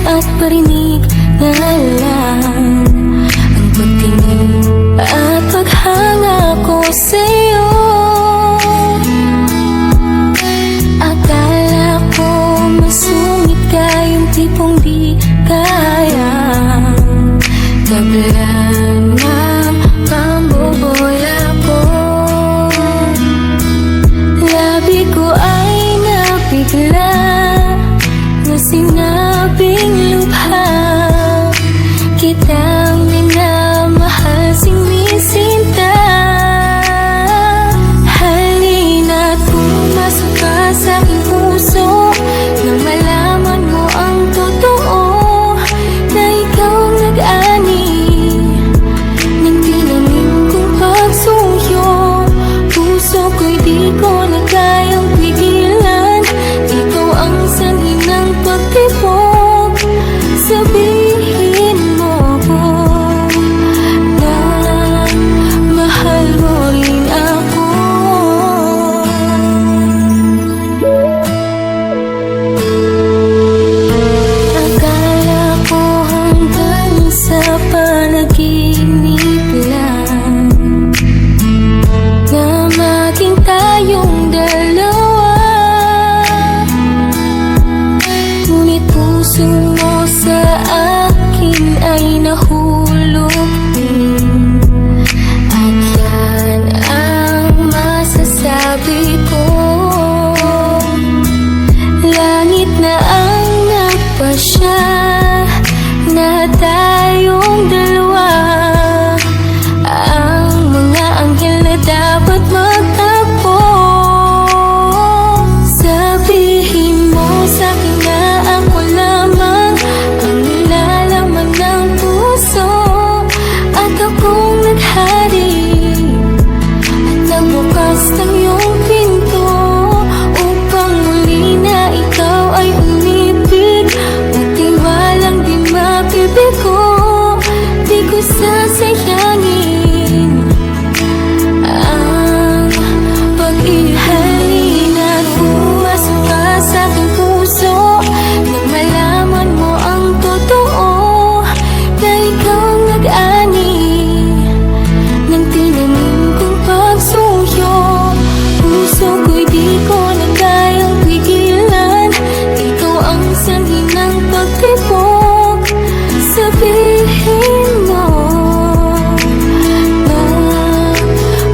at parinig na lang ang pagtingin at paghanga ko sa'yo. Akala ko masungit ka, yung tipong di kaya tablan ng pambobola ko. Labi ko ay nabigla na sinabing lubha kitang minamahal, sinisinta. Halina't pumasok ka sa aking puso nang malaman mo ang totoo, na ikaw nag-ani ng tinanim kong pagsuyo. Puso ko'y di ko na kayang pigilan, ikaw ang sanhi ng pagtibok. Sabihin mo ko na mahal mo rin ako. Akala ko hanggang sa panaginip lang na maging tayong dalawa, ngunit puso mo sa akin ay nahulog din. At yan ang masasabi ko, langit na ang nagpasya na tayong dalawa, ang mga anghel na dapat magtagpo. Sabihin mo sa'kin na ako lamang ang nilalaman ng puso, at akong naghari at nagbukas ng iyong pinto upang muli na ikaw ay umibig. Magtiwalang di mabibigo, di ko sasayangin ang pag-ibig. At pumasok ka sa aking puso nang malaman mo ang totoo, na ikaw nag-ani ng tinanim kong pagsuyo. Puso ko'y di ko na kayang pigilan, ikaw ang sanhi ng pagtibok. Sabihin mo na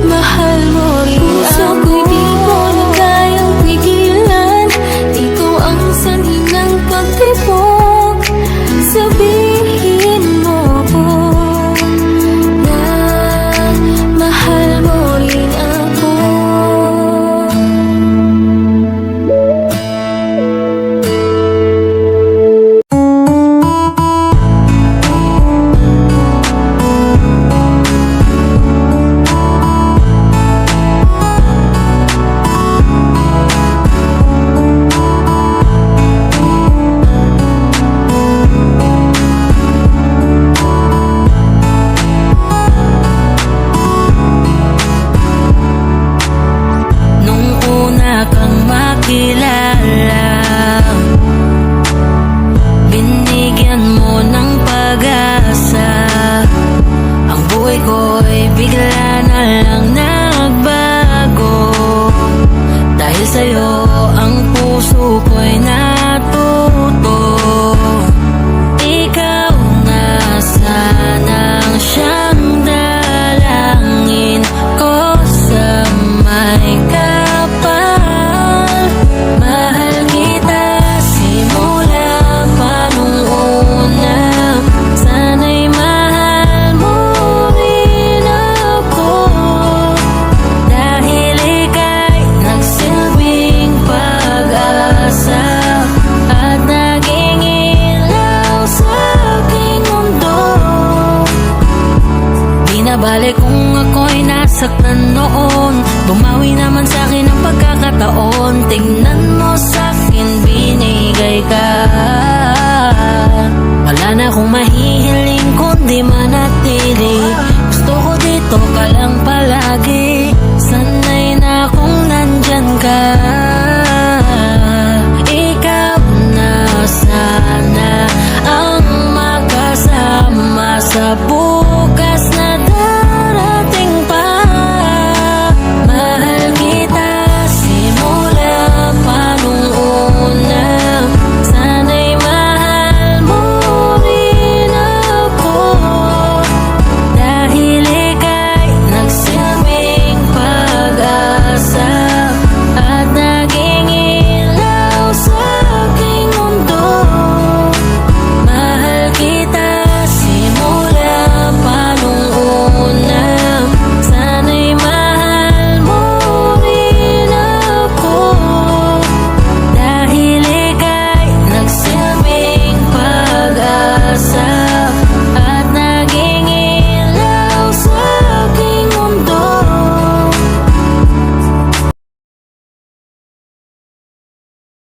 mahal mo rin ako. Puso ko'y di ko na kayang pigilan, ikaw ang sanhi ng pagtibok. Sabihin mo na mahal mo rin ako. Nung una kang makilala, binigyan mo ng pag-asa, ang buhay ko'y bigla na lang nagbago. Dahil sa'yo ang puso ko'y natuto. Ikaw na sanang siyang dalangin ko sa may kapal. Mahal kita simula pa nung una, sana'y mahal mo rin ako. Dahil ika'y nagsilbing pag-asa at naging ilaw sa aking mundo. Binabalik kung ako'y nasaktan noon, bumawi naman sa'kin ang pagkakataon. Tingnan mo sa'kin, binigay ka. Wala na akong mahihiling kundi man